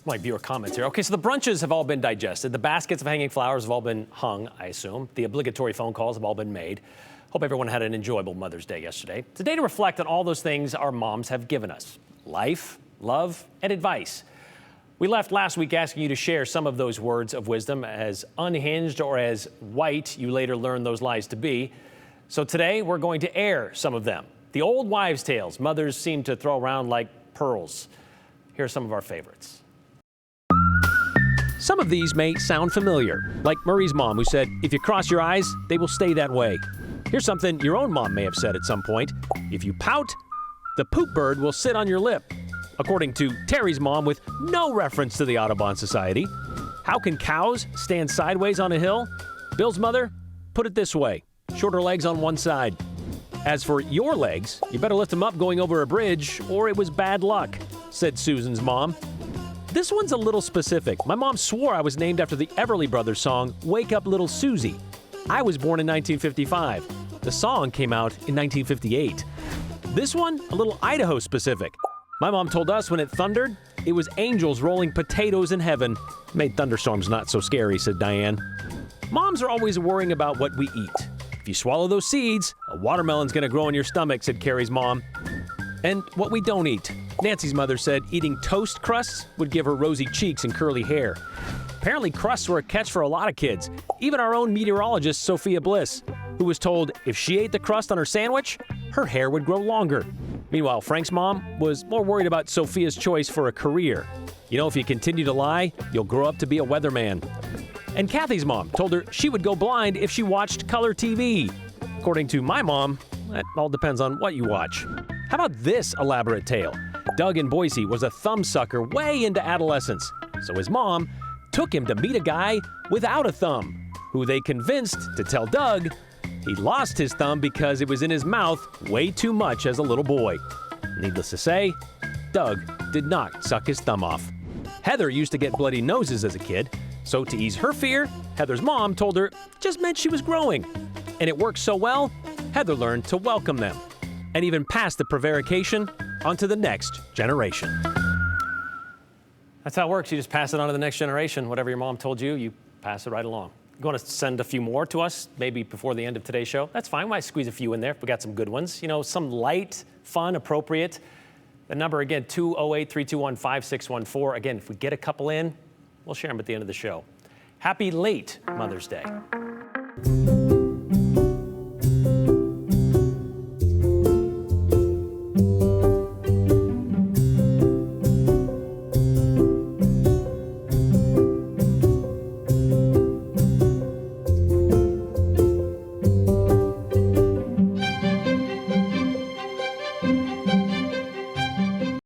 my viewer comments here. Okay, so the brunches have all been digested. The baskets of hanging flowers have all been hung, I assume. The obligatory phone calls have all been made. Hope everyone had an enjoyable Mother's Day yesterday. It's a day to reflect on all those things our moms have given us. Life, love, and advice. We left last week asking you to share some of those words of wisdom, as unhinged or as white you later learned those lies to be. So today we're going to air some of them. The old wives' tales mothers seem to throw around like pearls. Here are some of our favorites. Some of these may sound familiar, like Murray's mom, who said, if you cross your eyes, they will stay that way. Here's something your own mom may have said at some point. If you pout, the poop bird will sit on your lip. According to Terry's mom, with no reference to the Audubon Society. How can cows stand sideways on a hill? Bill's mother put it this way: shorter legs on one side. As for your legs, you better lift them up going over a bridge, or it was bad luck, said Susan's mom. This one's a little specific. My mom swore I was named after the Everly Brothers song, Wake Up Little Susie. I was born in 1955. The song came out in 1958. This one, a little Idaho specific. My mom told us when it thundered, it was angels rolling potatoes in heaven. Made thunderstorms not so scary, said Diane. Moms are always worrying about what we eat. If you swallow those seeds, a watermelon's gonna grow in your stomach, said Carrie's mom. And what we don't eat. Nancy's mother said eating toast crusts would give her rosy cheeks and curly hair. Apparently crusts were a catch for a lot of kids, even our own meteorologist, Sophia Bliss, who was told if she ate the crust on her sandwich, her hair would grow longer. Meanwhile, Frank's mom was more worried about Sophia's choice for a career. You know, if you continue to lie, you'll grow up to be a weatherman. And Kathy's mom told her she would go blind if she watched color TV. According to my mom, that all depends on what you watch. How about this elaborate tale? Doug in Boise was a thumbsucker way into adolescence, so his mom took him to meet a guy without a thumb, who they convinced to tell Doug he lost his thumb because it was in his mouth way too much as a little boy. Needless to say, Doug did not suck his thumb off. Heather used to get bloody noses as a kid, so to ease her fear, Heather's mom told her it just meant she was growing. And it worked so well, Heather learned to welcome them and even pass the prevarication onto the next generation. That's how it works. You just pass it on to the next generation. Whatever your mom told you, you pass it right along. You want to send a few more to us, maybe before the end of today's show? That's fine. We might squeeze a few in there if we got some good ones. You know, some light, fun, appropriate. The number again, 208-321-5614. Again, if we get a couple in, we'll share them at the end of the show. Happy late Mother's Day.